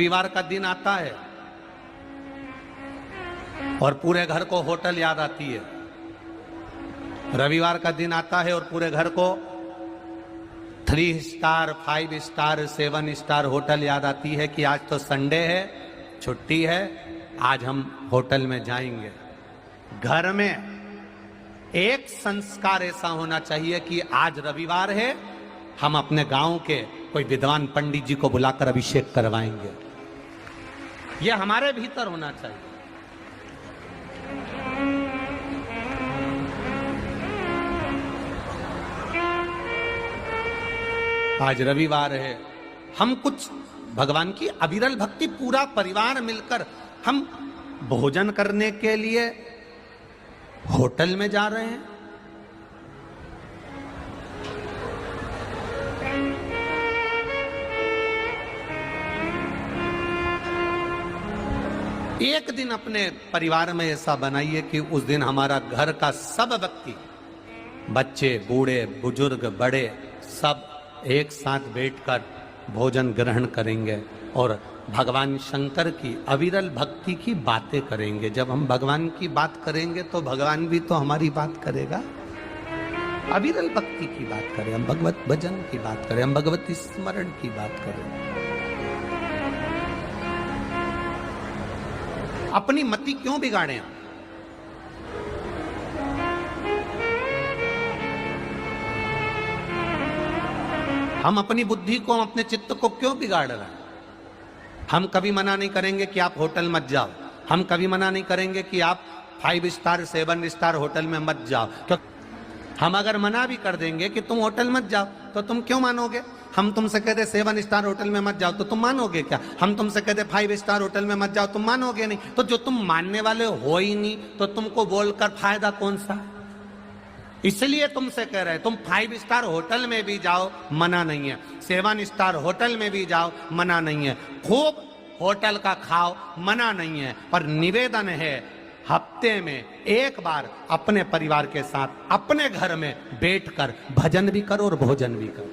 रविवार का दिन आता है और पूरे घर को होटल याद आती है। रविवार का दिन आता है और पूरे घर को 3 स्टार 5 स्टार 7 स्टार होटल याद आती है कि आज तो संडे है, छुट्टी है, आज हम होटल में जाएंगे। घर में एक संस्कार ऐसा होना चाहिए कि आज रविवार है, हम अपने गांव के कोई विद्वान पंडित जी को बुलाकर अभिषेक करवाएंगे। यह हमारे भीतर होना चाहिए। आज रविवार है, हम कुछ भगवान की अविरल भक्ति पूरा परिवार मिलकर हम भोजन करने के लिए होटल में जा रहे हैं। एक दिन अपने परिवार में ऐसा बनाइए कि उस दिन हमारा घर का सब व्यक्ति, बच्चे, बूढ़े, बुजुर्ग, बड़े, सब एक साथ बैठकर भोजन ग्रहण करेंगे और भगवान शंकर की अविरल भक्ति की बातें करेंगे। जब हम भगवान की बात करेंगे तो भगवान भी तो हमारी बात करेगा। अविरल भक्ति की बात करें, हम भगवत भजन की बात करें, हम भगवती स्मरण की बात करें। अपनी मति क्यों बिगाड़े? हम अपनी बुद्धि को, अपने चित्त को क्यों बिगाड़ रहे हैं? हम कभी मना नहीं करेंगे कि आप होटल मत जाओ। हम कभी मना नहीं करेंगे कि आप 5 स्टार 7 स्टार होटल में मत जाओ। क्योंकि हम अगर मना भी कर देंगे कि तुम होटल मत जाओ तो तुम क्यों मानोगे? हम तुमसे कहते 7 स्टार होटल में मत जाओ तो तुम मानोगे क्या? हम तुमसे कहते 5 स्टार होटल में मत जाओ, तुम मानोगे नहीं। तो जो तुम मानने वाले हो ही नहीं तो तुमको बोलकर फायदा कौन सा? इसलिए तुमसे कह रहे हैं, तुम 5 स्टार होटल में भी जाओ, मना नहीं है। 7 स्टार होटल में भी जाओ, मना नहीं है। खूब होटल का खाओ, मना नहीं है। पर निवेदन है, हफ्ते में एक बार अपने परिवार के साथ अपने घर में बैठकर भजन भी करो और भोजन भी करो।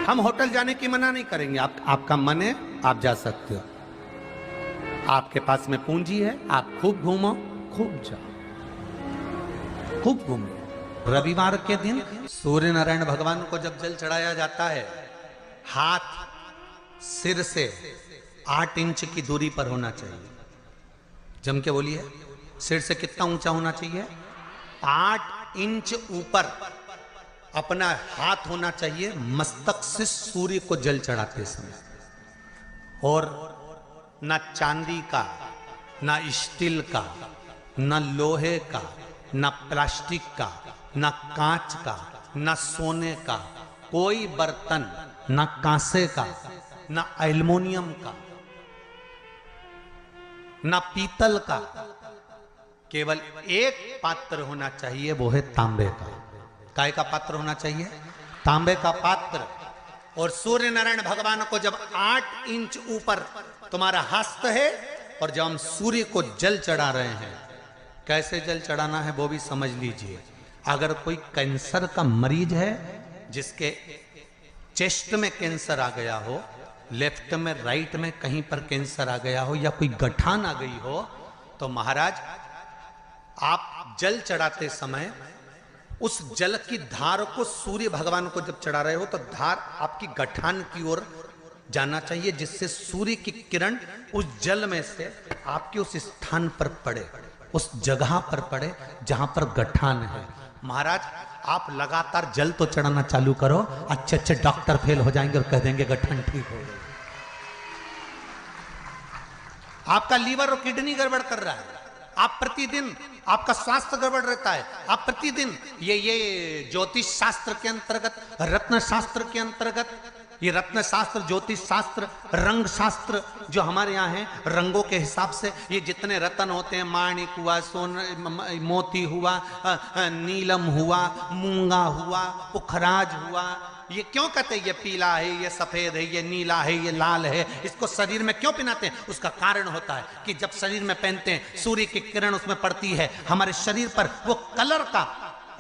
हम होटल जाने की मना नहीं करेंगे। आपका मन है, आप जा सकते हो। आपके पास में पूंजी है, आप खूब घूमो, खूब जाओ, खूब घूमो। रविवार के दिन सूर्य नारायण भगवान को जब जल चढ़ाया जाता है, हाथ सिर से 8 इंच की दूरी पर होना चाहिए। जम के बोलिए, सिर से कितना ऊंचा होना चाहिए? 8 इंच ऊपर अपना हाथ होना चाहिए मस्तक से सूर्य को जल चढ़ाते समय। और ना चांदी का, ना स्टील का, ना लोहे का, ना प्लास्टिक का, ना कांच का, ना सोने का कोई बर्तन, ना कांसे का, ना एल्युमिनियम का, ना पीतल का। केवल एक पात्र होना चाहिए, वो है तांबे का। काय का पात्र होना चाहिए? तांबे का पात्र। और सूर्य नारायण भगवान को जब 8 इंच ऊपर तुम्हारा हस्त है और जब हम सूर्य को जल चढ़ा रहे हैं, कैसे जल चढ़ाना है वो भी समझ लीजिए। अगर कोई कैंसर का मरीज है, जिसके चेस्ट में कैंसर आ गया हो, लेफ्ट में, राइट में कहीं पर कैंसर आ गया हो, या कोई गठान आ गई हो, तो महाराज आप जल चढ़ाते समय उस जल की धार को सूर्य भगवान को जब चढ़ा रहे हो तो धार आपकी गठान की ओर जाना चाहिए, जिससे सूर्य की किरण उस जल में से आपके उस स्थान पर पड़े, उस जगह पर पड़े जहां पर गठान है। महाराज आप लगातार जल तो चढ़ाना चालू करो, अच्छे अच्छे डॉक्टर फेल हो जाएंगे और कह देंगे गठन ठीक हो गई। आपका लीवर और किडनी गड़बड़ कर रहा है, आप प्रतिदिन, आपका स्वास्थ्य गड़बड़ रहता है, आप प्रतिदिन ये ज्योतिष शास्त्र के अंतर्गत, रत्न शास्त्र के अंतर्गत, ये रत्न शास्त्र, ज्योतिष शास्त्र, रंग शास्त्र जो हमारे यहाँ है, रंगों के हिसाब से ये जितने रत्न होते हैं, माणिक हुआ, मोती हुआ, नीलम हुआ, मूंगा हुआ, पुखराज हुआ, ये क्यों कहते हैं ये पीला है, ये सफेद है, ये नीला है, ये लाल है, इसको शरीर में क्यों पहनाते हैं? उसका कारण होता है कि जब शरीर में पहनते हैं सूर्य की किरण उसमें पड़ती है, हमारे शरीर पर वो कलर का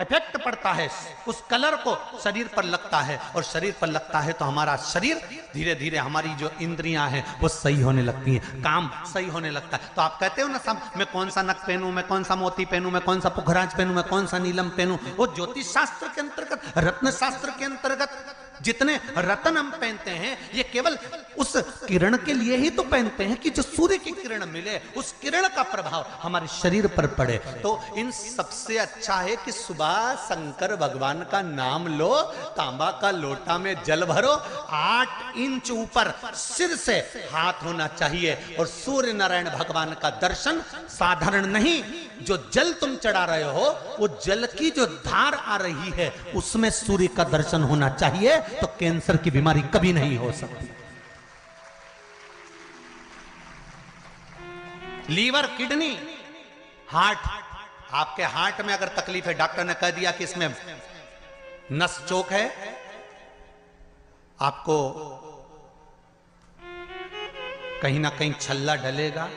इफेक्ट पड़ता है, उस कलर को शरीर पर लगता है, और शरीर पर लगता है तो हमारा शरीर धीरे धीरे, हमारी जो इंद्रियां हैं वो सही होने लगती हैं, काम सही होने लगता है। तो आप कहते हो ना सब, मैं कौन सा नक पहनूं, मैं कौन सा मोती पहनूं, मैं कौन सा पुखराज पहनूं, मैं कौन सा नीलम पहनूं, वो ज्योतिष शास्त्र के अंतर्गत, रत्न शास्त्र के अंतर्गत जितने रत्न हम पहनते हैं ये केवल उस किरण के लिए ही तो पहनते हैं कि जो सूर्य की किरण मिले, उस किरण का प्रभाव हमारे शरीर पर पड़े। तो इन सबसे अच्छा है कि सुबह शंकर भगवान का नाम लो, तांबा का लोटा में जल भरो, 8 इंच ऊपर सिर से हाथ होना चाहिए, और सूर्य नारायण भगवान का दर्शन साधारण नहीं, जो जल तुम चढ़ा रहे हो वो जल की जो धार आ रही है उसमें सूर्य का दर्शन होना चाहिए, तो कैंसर की बीमारी कभी नहीं हो सकती। लीवर, किडनी, हार्ट, आपके हार्ट में अगर तकलीफ है, डॉक्टर ने कह दिया कि इसमें नस चोक है, आपको कहीं ना कहीं छल्ला डलेगा,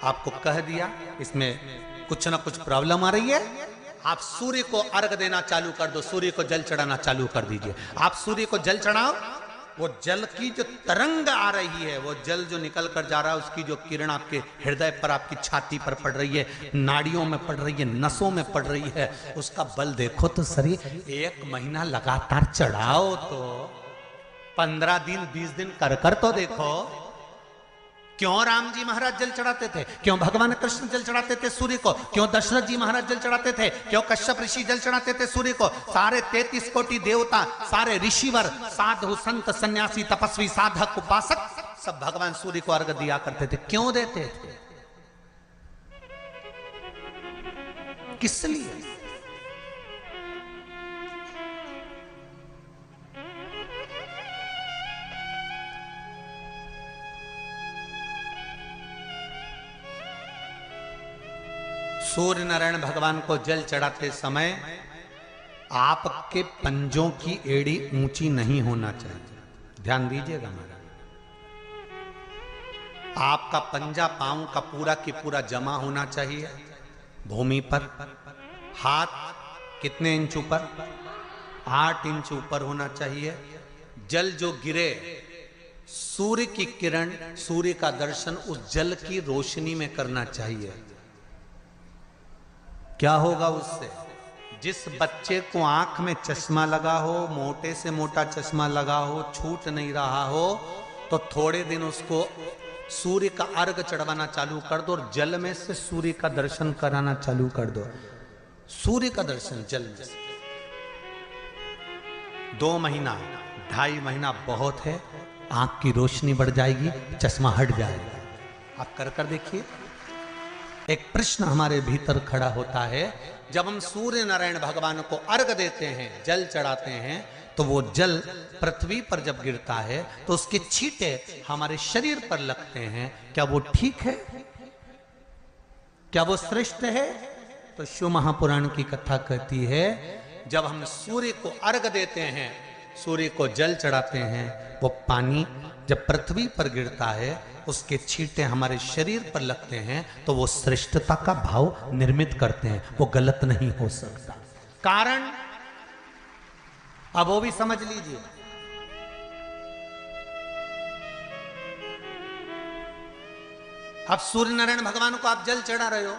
आपको कह दिया इसमें कुछ ना कुछ प्रॉब्लम आ रही है, आप सूर्य को अर्घ देना चालू कर दो, सूर्य को जल चढ़ाना चालू कर दीजिए। आप सूर्य को जल चढ़ाओ, वो जल की जो तरंग आ रही है, वो जल जो निकल कर जा रहा है, उसकी जो किरण आपके हृदय पर, आपकी छाती पर पड़ रही है, नाड़ियों में पड़ रही है, नसों में पड़ रही है, उसका बल देखो तो सही। 1 महीना लगातार चढ़ाओ, तो 15 दिन 20 दिन कर तो देखो। क्यों राम जी महाराज जल चढ़ाते थे, क्यों भगवान कृष्ण जल चढ़ाते थे सूर्य को, क्यों दशरथ जी महाराज जल चढ़ाते थे, क्यों कश्यप ऋषि जल चढ़ाते थे सूर्य को, सारे 33 कोटि देवता, सारे ऋषिवर, साधु संत सन्यासी तपस्वी साधक उपासक सब भगवान सूर्य को अर्घ दिया करते थे। क्यों देते थे, किस लिए? सूर्य नारायण भगवान को जल चढ़ाते समय आपके पंजों की एड़ी ऊंची नहीं होना चाहिए, ध्यान दीजिएगा महाराज। आपका पंजा पांव का पूरा की पूरा जमा होना चाहिए भूमि पर। हाथ कितने इंच ऊपर? 8 इंच ऊपर होना चाहिए। जल जो गिरे, सूर्य की किरण, सूर्य का दर्शन उस जल की रोशनी में करना चाहिए। क्या होगा उससे? जिस बच्चे को आंख में चश्मा लगा हो, मोटे से मोटा चश्मा लगा हो, छूट नहीं रहा हो, तो थोड़े दिन उसको सूर्य का अर्घ चढ़वाना चालू कर दो और जल में से सूर्य का दर्शन कराना चालू कर दो। सूर्य का दर्शन जल में से 2 महीना 2.5 महीना बहुत है, आंख की रोशनी बढ़ जाएगी, चश्मा हट जाएगा। आप कर देखिए। एक प्रश्न हमारे भीतर खड़ा होता है, जब हम सूर्य नारायण भगवान को अर्घ देते हैं, जल चढ़ाते हैं, तो वो जल पृथ्वी पर जब गिरता है तो उसके छींटे हमारे शरीर पर लगते हैं। क्या वो ठीक है? क्या वो श्रेष्ठ है? तो शिव महापुराण की कथा कहती है, जब हम सूर्य को अर्घ देते हैं, सूर्य को जल चढ़ाते हैं, वो पानी जब पृथ्वी पर गिरता है, उसके छींटे हमारे शरीर पर लगते हैं, तो वो श्रेष्ठता का भाव निर्मित करते हैं, वो गलत नहीं हो सकता। कारण अब वो भी समझ लीजिए। अब सूर्य नारायण भगवान को आप जल चढ़ा रहे हो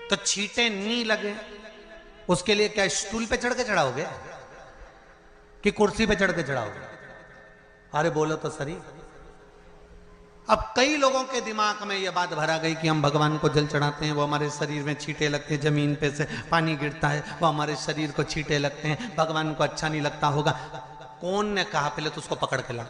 तो छींटे नहीं लगे, उसके लिए क्या स्टूल पे चढ़ के चढ़ाओगे कि कुर्सी पे चढ़ के चढ़ाओगे? अरे बोलो तो सही। अब कई लोगों के दिमाग में यह बात भरा गई कि हम भगवान को जल चढ़ाते हैं, वो हमारे शरीर में छींटे लगते हैं, जमीन पे से पानी गिरता है, वो हमारे शरीर को छींटे लगते हैं, भगवान को अच्छा नहीं लगता होगा। कौन ने कहा? पहले तो उसको पकड़ के ला।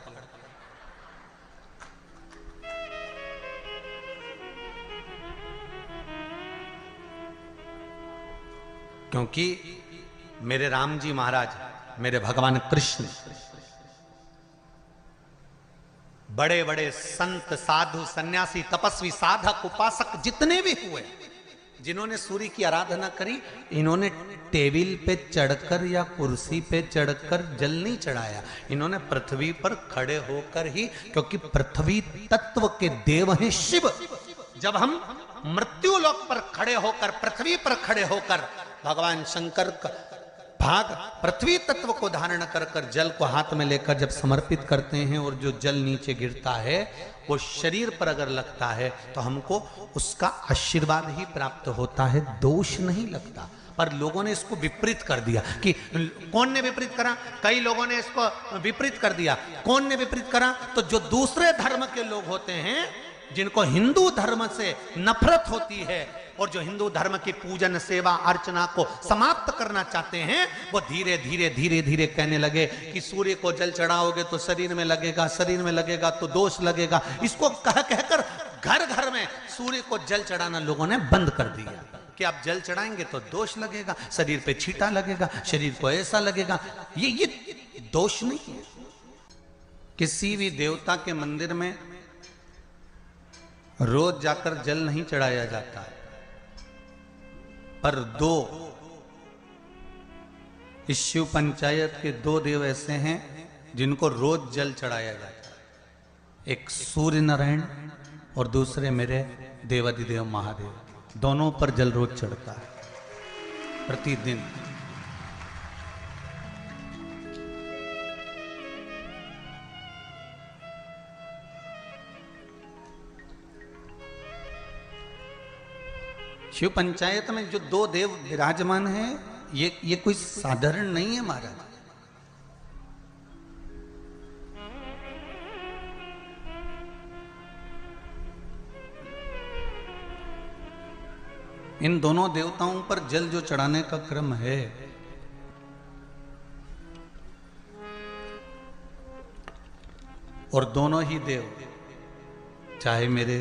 क्योंकि मेरे राम जी महाराज, मेरे भगवान कृष्ण, बड़े बड़े संत साधु सन्यासी तपस्वी साधक उपासक जितने भी हुए, जिन्होंने सूर्य की आराधना करी, इन्होंने टेबल पे चढ़कर या कुर्सी पे चढ़कर जल नहीं चढ़ाया, इन्होंने पृथ्वी पर खड़े होकर ही, क्योंकि पृथ्वी तत्व के देव हैं शिव। जब हम मृत्यु लोक पर खड़े होकर, पृथ्वी पर खड़े होकर भगवान शंकर का भाग पृथ्वी तत्व को धारण कर कर जल को हाथ में लेकर जब समर्पित करते हैं और जो जल नीचे गिरता है वो शरीर पर अगर लगता है तो हमको उसका आशीर्वाद ही प्राप्त होता है, दोष नहीं लगता। पर लोगों ने इसको विपरीत कर दिया कि कौन ने विपरीत करा? कई लोगों ने इसको विपरीत कर दिया। कौन ने विपरीत करा? तो जो दूसरे धर्म के लोग होते हैं, जिनको हिंदू धर्म से नफरत होती है और जो हिंदू धर्म की पूजन सेवा अर्चना को समाप्त करना चाहते हैं, वो धीरे धीरे धीरे धीरे कहने लगे कि सूर्य को जल चढ़ाओगे तो शरीर में लगेगा, शरीर में लगेगा तो दोष लगेगा। इसको कह कहकर घर घर में सूर्य को जल चढ़ाना लोगों ने बंद कर दिया कि आप जल चढ़ाएंगे तो दोष लगेगा, शरीर पे छींटा लगेगा, शरीर को ऐसा लगेगा। ये दोष नहीं है। किसी भी देवता के मंदिर में रोज जाकर जल नहीं चढ़ाया जाता है, पर दो इस शिव पंचायत के दो देव ऐसे हैं जिनको रोज जल चढ़ाया जाता है। एक सूर्य नारायण और दूसरे मेरे देवाधिदेव महादेव, दोनों पर जल रोज चढ़ता है प्रतिदिन। शिव पंचायत में जो दो देव विराजमान हैं, ये कोई साधारण नहीं है महाराज। इन दोनों देवताओं पर जल जो चढ़ाने का क्रम है, और दोनों ही देव, चाहे मेरे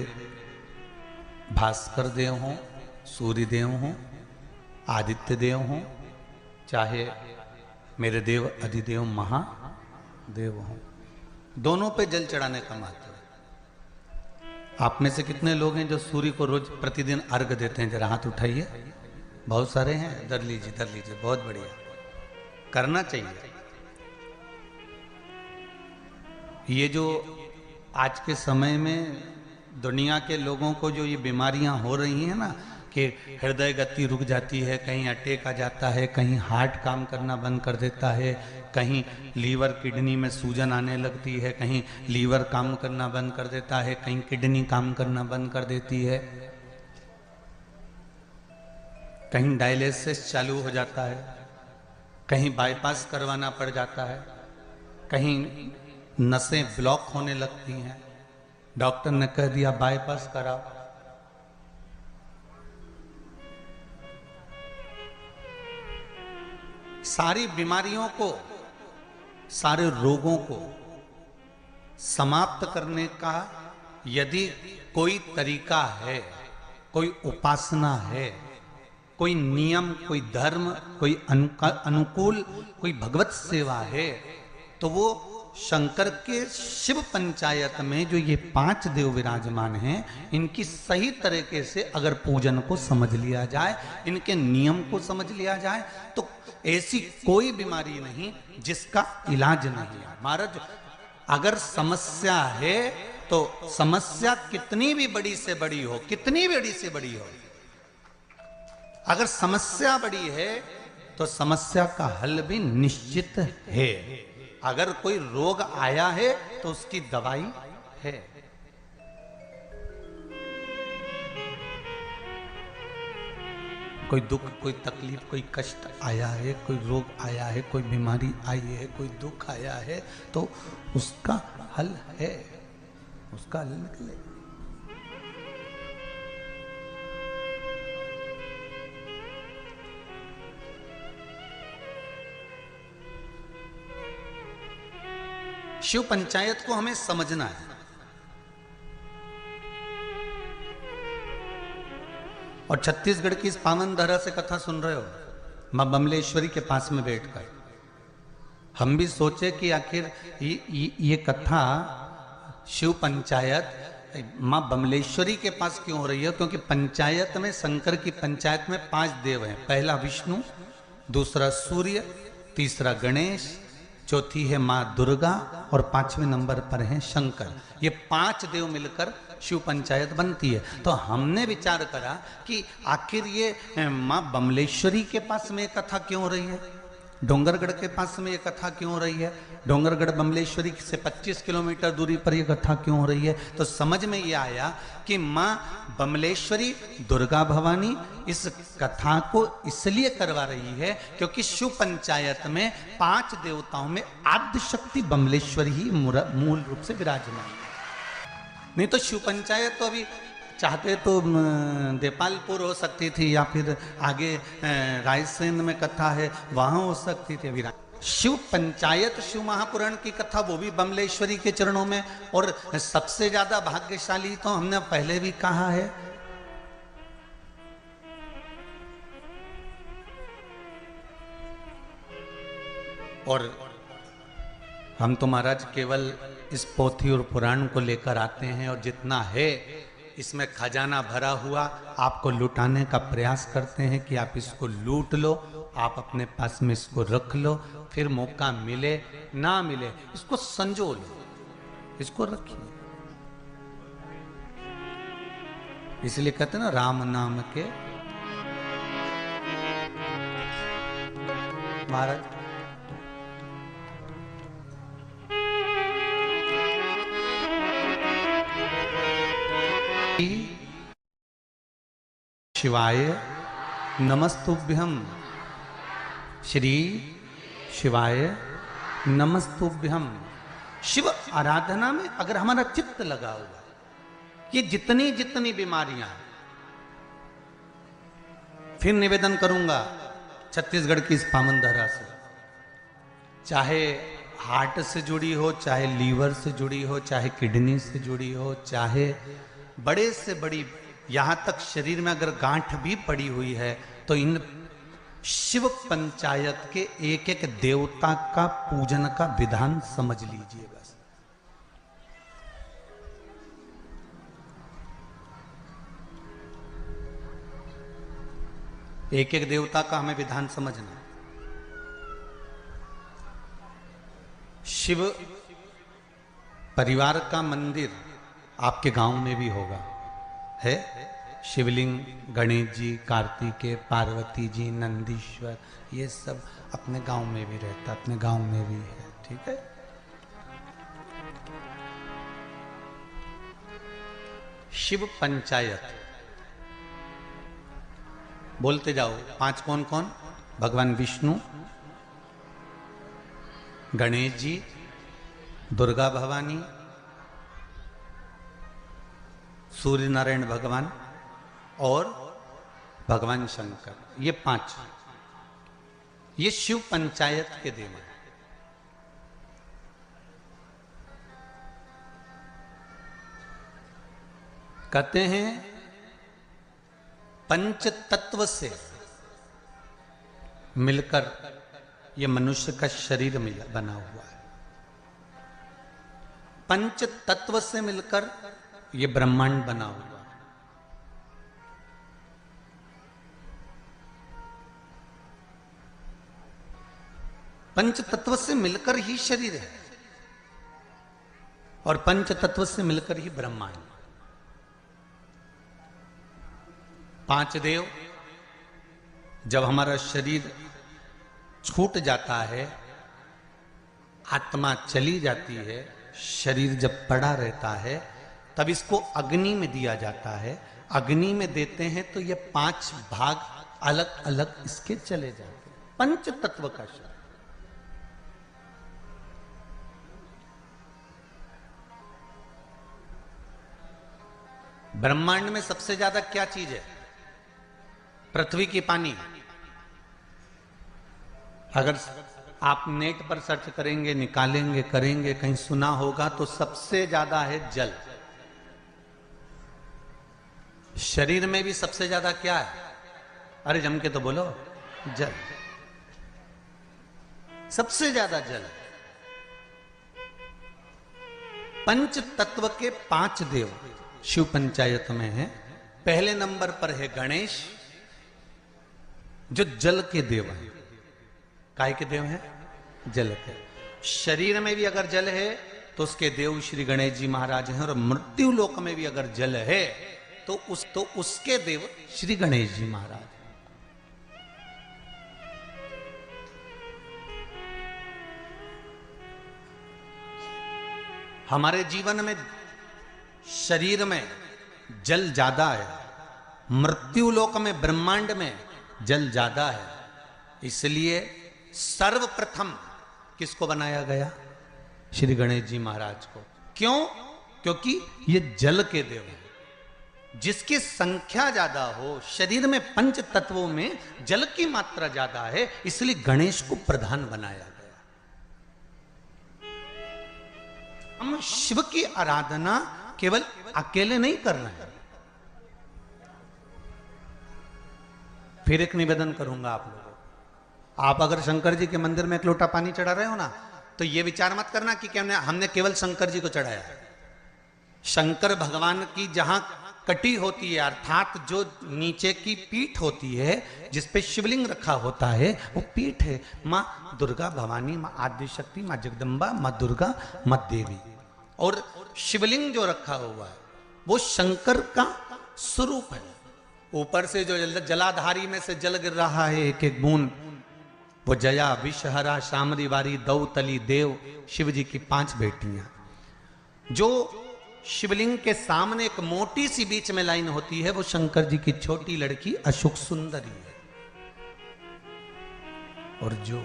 भास्कर देव हों, सूर्य देव हों, आदित्य देव हों, चाहे मेरे देव अधिदेव महादेव हों, दोनों पे जल चढ़ाने का महत्व है। आप में से कितने लोग हैं जो सूर्य को रोज प्रतिदिन अर्घ देते हैं? जरा हाथ उठाइए। बहुत सारे हैं। धर लीजिए, बहुत बढ़िया, करना चाहिए। ये जो आज के समय में दुनिया के लोगों को जो ये बीमारियां हो रही हैं ना, कि हृदय गति रुक जाती है, कहीं अटैक आ जाता है, कहीं हार्ट काम करना बंद कर देता है, कहीं लीवर किडनी में सूजन आने लगती है, कहीं लीवर काम करना बंद कर देता है, कहीं किडनी काम करना बंद कर देती है, कहीं डायलिसिस चालू हो जाता है, कहीं बाईपास करवाना पड़ जाता है, कहीं नसें ब्लॉक होने लगती हैं, डॉक्टर ने कह दिया बाईपास कराओ। सारी बीमारियों को, सारे रोगों को समाप्त करने का यदि कोई तरीका है, कोई उपासना है, कोई नियम, कोई धर्म, कोई अनुकूल, कोई भगवत सेवा है, तो वो शंकर के शिव पंचायत में जो ये 5 देव विराजमान हैं, इनकी सही तरीके से अगर पूजन को समझ लिया जाए, इनके नियम को समझ लिया जाए, तो ऐसी कोई बीमारी नहीं जिसका इलाज नहीं है। महाराज, अगर समस्या है तो समस्या कितनी भी बड़ी से बड़ी हो, कितनी बड़ी से बड़ी हो, अगर समस्या बड़ी है तो समस्या का हल भी निश्चित है। अगर कोई रोग आया है तो उसकी दवाई है। कोई दुख, कोई तकलीफ, कोई कष्ट आया है, कोई रोग आया है, कोई बीमारी आई है, कोई दुख आया है, तो उसका हल है, उसका हल निकले। शिव पंचायत को हमें समझना है। और छत्तीसगढ़ की इस पावन धरा से कथा सुन रहे हो, मां बमलेश्वरी के पास में बैठकर हम भी सोचे कि आखिर ये कथा शिव पंचायत मां बमलेश्वरी के पास क्यों हो रही है? क्योंकि पंचायत में, शंकर की पंचायत में 5 देव हैं। पहला विष्णु, दूसरा सूर्य, तीसरा गणेश, चौथी है माँ दुर्गा और 5वें नंबर पर है शंकर। ये 5 देव मिलकर शिव पंचायत बनती है। तो हमने विचार करा कि आखिर ये माँ बमलेश्वरी के पास में कथा क्यों हो रही है, डोंगरगढ़ के पास में ये कथा क्यों हो रही है, डोंगरगढ़ बमलेश्वरी से 25 किलोमीटर दूरी पर ये कथा क्यों हो रही है। तो समझ में ये आया कि माँ बमलेश्वरी दुर्गा भवानी इस कथा को इसलिए करवा रही है क्योंकि शिव पंचायत में 5 देवताओं में आद्य शक्ति बमलेश्वरी ही मूल रूप से विराजमान है। नहीं तो शिव पंचायत तो अभी चाहते तो देपालपुर हो सकती थी, या फिर आगे रायसेन में कथा है वहां हो सकती थी। अभी शिव पंचायत शिव महापुराण की कथा वो भी बमलेश्वरी के चरणों में। और सबसे ज्यादा भाग्यशाली तो हमने पहले भी कहा है, और हम तो महाराज केवल इस पोथी और पुराण को लेकर आते हैं और जितना है इसमें खजाना भरा हुआ आपको लुटाने का प्रयास करते हैं कि आप इसको लूट लो, आप अपने पास में इसको रख लो, फिर मौका मिले ना मिले इसको संजो लो, इसको रखिए। इसलिए कहते हैं ना राम नाम के महाराज शिवाय नमस्तुभ्यं, श्री शिवाय नमस्तुभ्यं। शिव आराधना में अगर हमारा चित्त लगा हुआ, ये जितनी जितनी बीमारियां, फिर निवेदन करूंगा छत्तीसगढ़ की इस पावन धरा से, चाहे हार्ट से जुड़ी हो, चाहे लीवर से जुड़ी हो, चाहे किडनी से जुड़ी हो, चाहे बड़े से बड़ी यहां तक शरीर में अगर गांठ भी पड़ी हुई है, तो इन शिव पंचायत के एक एक देवता का पूजन का विधान समझ लीजिए बस। एक एक देवता का हमें विधान समझना। शिव परिवार का मंदिर आपके गांव में भी होगा, है शिवलिंग, गणेश जी, कार्तिकेय, पार्वती जी, नंदीश्वर, ये सब अपने गांव में भी रहता, अपने गांव में भी है, ठीक है। शिव पंचायत बोलते जाओ। 5 कौन कौन? भगवान विष्णु, गणेश जी, दुर्गा भवानी, सूर्य नारायण भगवान और भगवान शंकर, ये 5, ये शिव पंचायत के देव हैं। कहते हैं पंच तत्व से मिलकर ये मनुष्य का शरीर बना हुआ है। पंच तत्व से मिलकर ये ब्रह्मांड बना हुआ है। पंच तत्व से मिलकर ही शरीर है और पंच तत्व से मिलकर ही ब्रह्मांड। 5 देव, जब हमारा शरीर छूट जाता है, आत्मा चली जाती है, शरीर जब पड़ा रहता है, तब इसको अग्नि में दिया जाता है। अग्नि में देते हैं तो ये 5 भाग अलग अलग इसके चले जाते हैं। पंच तत्व का शरीर। ब्रह्मांड में सबसे ज्यादा क्या चीज है? पृथ्वी की पानी। अगर आप नेट पर सर्च करेंगे, निकालेंगे, करेंगे, कहीं सुना होगा तो सबसे ज्यादा है जल। शरीर में भी सबसे ज्यादा क्या है? अरे जम के तो बोलो, जल। सबसे ज्यादा जल। पंच तत्व के 5 देव शिव पंचायत में है। पहले नंबर पर है गणेश, जो जल के देव हैं। काय के देव हैं? जल के। शरीर में भी अगर जल है तो उसके देव श्री गणेश जी महाराज हैं, और मृत्यु लोक में भी अगर जल है तो उसके देव श्री गणेश जी महाराज हैं। हमारे जीवन में शरीर में जल ज्यादा है, मृत्यु लोक में ब्रह्मांड में जल ज्यादा है, इसलिए सर्वप्रथम किसको बनाया गया? श्री गणेश जी महाराज को। क्यों? क्योंकि ये जल के देव हैं। जिसकी संख्या ज्यादा हो, शरीर में पंच तत्वों में जल की मात्रा ज्यादा है, इसलिए गणेश को प्रधान बनाया गया। हम शिव की आराधना केवल अकेले नहीं कर रहे हैं। फिर एक निवेदन करूंगा आप लोगों को, आप अगर शंकर जी के मंदिर में एक लोटा पानी चढ़ा रहे हो ना, तो ये विचार मत करना कि हमने केवल शंकर जी को चढ़ाया। शंकर भगवान की जहां कटी होती है, अर्थात जो नीचे की पीठ होती है जिसपे शिवलिंग रखा होता है, वो पीठ है माँ दुर्गा भवानी, माँ आदिशक्ति, माँ जगदम्बा, माँ दुर्गा, माँ देवी। और शिवलिंग जो रखा हुआ है वो शंकर का स्वरूप है। ऊपर से जो जलाधारी में से जल गिर रहा है एक एक बूंद, वो जया, विषहरा, शामरी वारी, दौतली, देव, शिव जी की 5 बेटियां। जो शिवलिंग के सामने एक मोटी सी बीच में लाइन होती है, वो शंकर जी की छोटी लड़की अशोक सुंदरी है। और जो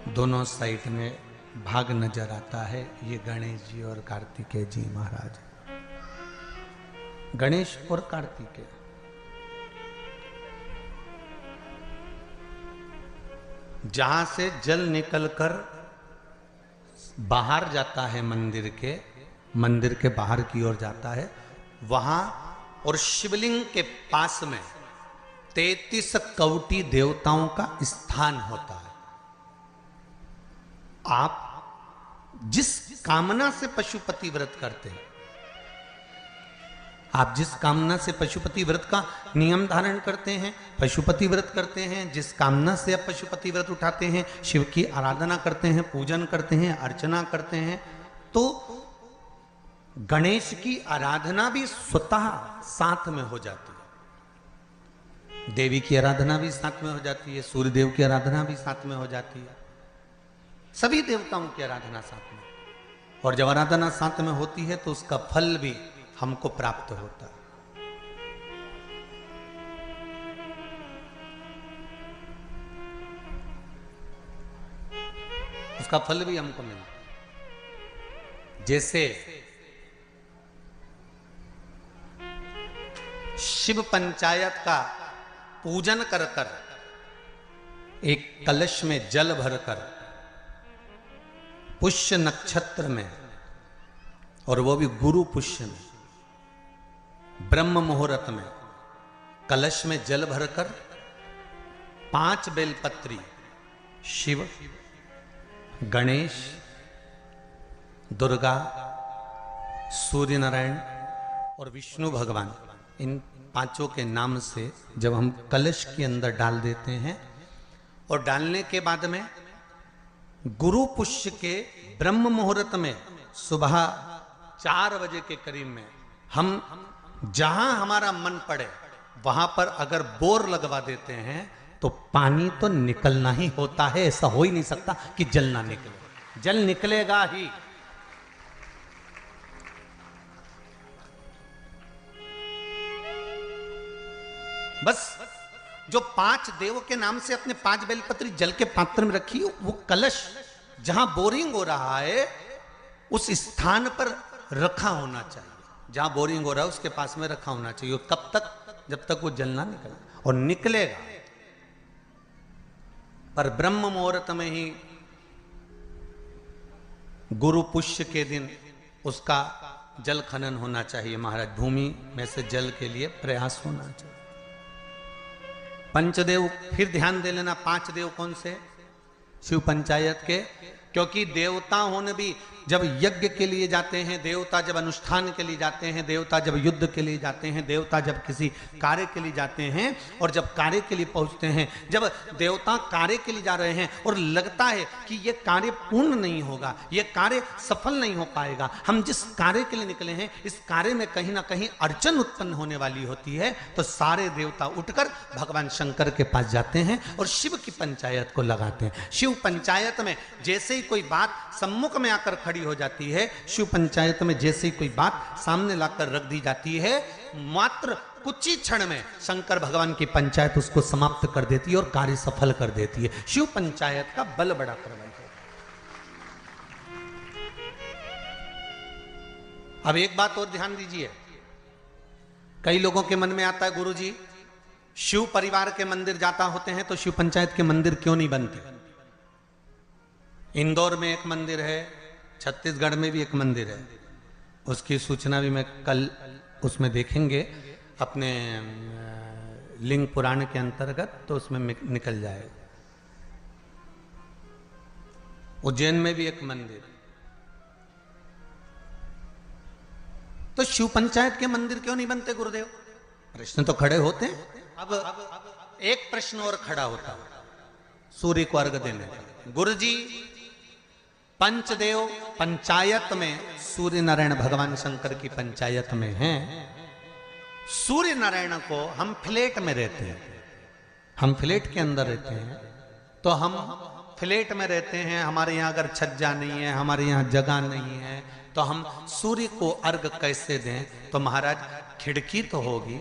दोनों साइड में भाग नजर आता है, ये गणेश जी और कार्तिकेय जी महाराज। गणेश और कार्तिकेय जहां से जल निकलकर बाहर जाता है मंदिर के बाहर की ओर जाता है, वहां और शिवलिंग के पास में 33 कवटी देवताओं का स्थान होता है। आप जिस कामना से पशुपति व्रत करते हैं, आप जिस कामना से पशुपति व्रत का नियम धारण करते हैं, पशुपति व्रत करते हैं, जिस कामना से आप पशुपति व्रत उठाते हैं, शिव की आराधना करते हैं, पूजन करते हैं, अर्चना करते हैं, तो गणेश की आराधना भी स्वतः साथ में हो जाती है। देवी की आराधना भी साथ में हो जाती है, सूर्य देव की आराधना भी साथ में हो जाती है, सभी देवताओं की आराधना साथ में। और जब आराधना साथ में होती है तो उसका फल भी हमको प्राप्त होता है। उसका फल भी हमको मिलता है। जैसे शिव पंचायत का पूजन कर कर एक कलश में जल भरकर पुष्य नक्षत्र में, और वो भी गुरु पुष्य में, ब्रह्म मुहूर्त में कलश में जल भरकर 5 बेलपत्री शिव, गणेश, दुर्गा, सूर्य नारायण और विष्णु भगवान, इन 5 के नाम से जब हम कलश के अंदर डाल देते हैं, और डालने के बाद में गुरु पुष्य के ब्रह्म मुहूर्त में सुबह 4 बजे के करीब में हम जहां हमारा मन पड़े वहां पर अगर बोर लगवा देते हैं तो पानी तो निकलना ही होता है। ऐसा हो ही नहीं सकता कि जल ना निकले, जल निकलेगा ही। बस जो 5 देव के नाम से अपने 5 बेलपत्री जल के पात्र में रखी, वो कलश जहां बोरिंग हो रहा है उस स्थान पर रखा होना चाहिए। जहां बोरिंग हो रहा है उसके पास में रखा होना चाहिए। कब तक? जब तक वो जल ना निकले, और निकलेगा पर ब्रह्म मुहूर्त में ही, गुरु पुष्य के दिन उसका जल खनन होना चाहिए। महाराज, भूमि में से जल के लिए प्रयास होना चाहिए। पंचदेव फिर ध्यान दे लेना, 5 देव कौन से शिव पंचायत के, क्योंकि देवता होने भी जब यज्ञ के लिए जाते हैं, देवता जब अनुष्ठान के लिए जाते हैं, देवता जब युद्ध के लिए जाते हैं, देवता जब किसी कार्य के लिए जाते हैं, और जब कार्य के लिए पहुंचते हैं, जब देवता कार्य के लिए जा रहे हैं और लगता है कि यह कार्य पूर्ण नहीं होगा, यह कार्य सफल नहीं हो पाएगा, हम जिस कार्य के लिए निकले हैं इस कार्य में कहीं ना कहीं अड़चन उत्पन्न होने वाली होती है, तो सारे देवता उठकर भगवान शंकर के पास जाते हैं और शिव की पंचायत को लगाते हैं। शिव पंचायत में जैसे ही कोई बात सम्मुख में आकर खड़ी हो जाती है, शिव पंचायत में जैसे ही कोई बात सामने लाकर रख दी जाती है, मात्र कुछ ही क्षण में शंकर भगवान की पंचायत उसको समाप्त कर देती है और कार्य सफल कर देती है। शिव पंचायत का बल बड़ा प्रबल है। अब एक बात और ध्यान दीजिए, कई लोगों के मन में आता है गुरुजी शिव परिवार के मंदिर जाता होते हैं तो शिव पंचायत के मंदिर क्यों नहीं बनते? इंदौर में एक मंदिर है, छत्तीसगढ़ में भी एक मंदिर है, उसकी सूचना भी मैं कल उसमें देखेंगे अपने लिंग पुराण के अंतर्गत, तो उसमें निकल जाएगा। उज्जैन में भी एक मंदिर। तो शिव पंचायत के मंदिर क्यों नहीं बनते गुरुदेव? प्रश्न तो खड़े होते हैं। अब एक प्रश्न और खड़ा होता है सूर्य को अर्घ देने का। गुरुजी पंचदेव पंचायत में सूर्य नारायण भगवान शंकर की पंचायत में हैं। सूर्य नारायण को हम फ्लैट में रहते हैं, हम फ्लैट के अंदर रहते हैं, तो हम फ्लैट में रहते हैं, हमारे यहाँ अगर छज्जा नहीं है, हमारे यहाँ जगह नहीं है, तो हम सूर्य को अर्घ कैसे दें? तो महाराज खिड़की तो होगी,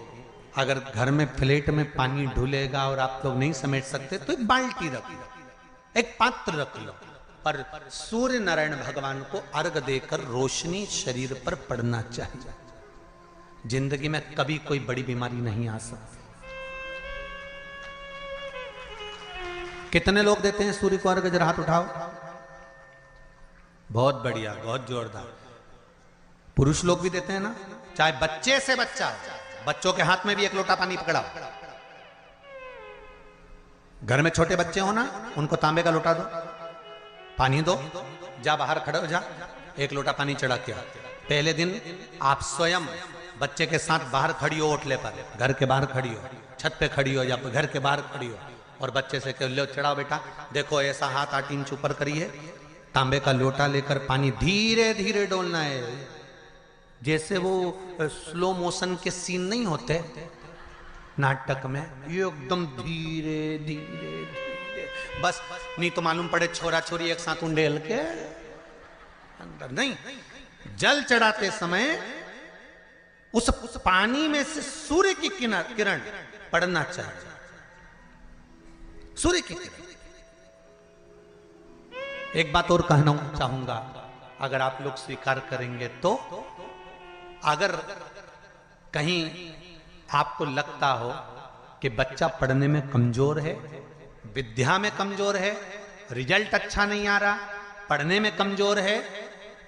अगर घर में फ्लैट में पानी ढुलेगा और आप लोग नहीं समेट सकते तो एक बाल्टी रख लो, एक पात्र रख लो, पर सूर्य नारायण भगवान को अर्घ देकर रोशनी शरीर पर पड़ना चाहिए। जिंदगी में कभी कोई बड़ी बीमारी नहीं आ सकती। कितने लोग देते हैं सूर्य को अर्घ? जरा हाथ उठाओ। बहुत बढ़िया, बहुत जोरदार। पुरुष लोग भी देते हैं ना, चाहे बच्चे से बच्चा, बच्चों के हाथ में भी एक लोटा पानी पकड़ाओ। घर में छोटे बच्चे हो ना, उनको तांबे का लोटा दो, पानी दो, जा बाहर खड़े हो जा, एक लोटा पानी चढ़ा के। पहले दिन आप स्वयं बच्चे के साथ बाहर खड़ी हो, ओटले पर, घर के बाहर खड़ी हो, छत पे खड़ी हो या घर के बाहर खड़ी हो, और बच्चे से कह लो चढ़ाओ बेटा, देखो ऐसा हाथ 8 इंच ऊपर करिए, तांबे का लोटा लेकर पानी धीरे धीरे डोलना है, जैसे वो स्लो मोशन के सीन नहीं होते नाटक में, ये एकदम धीरे धीरे धीरे, बस नहीं तो मालूम पड़े छोरा छोरी एक साथ उंडेल के अंदर नहीं। जल चढ़ाते समय उस पानी में से सूर्य की किरण पड़ना चाहिए, सूर्य की किरण। एक बात और कहना चाहूंगा, अगर आप लोग स्वीकार करेंगे तो, अगर कहीं आपको लगता हो कि बच्चा पढ़ने में कमजोर है, विद्या में कमजोर है, रिजल्ट अच्छा नहीं आ रहा, पढ़ने में कमजोर है,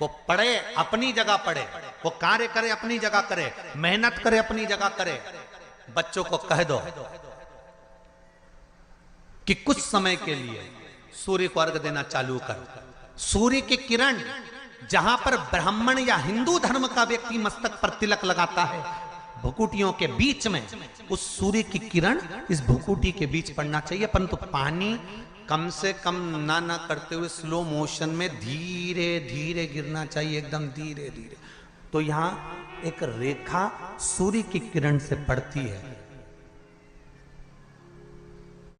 वो पढ़े अपनी जगह पढ़े, वो कार्य करे अपनी जगह करे, मेहनत करे अपनी जगह करे। बच्चों को कह दो कि कुछ समय के लिए सूर्य को अर्घ देना चालू कर। सूर्य की किरण जहां पर ब्राह्मण या हिंदू धर्म का व्यक्ति मस्तक पर तिलक लगाता है, भुकुटियों के बीच में उस सूर्य की किरण इस भुकुटी के बीच पड़ना चाहिए, परंतु पानी कम से कम ना करते हुए स्लो मोशन में धीरे धीरे गिरना चाहिए, एकदम धीरे धीरे। तो यहां एक रेखा सूर्य की किरण से पड़ती है,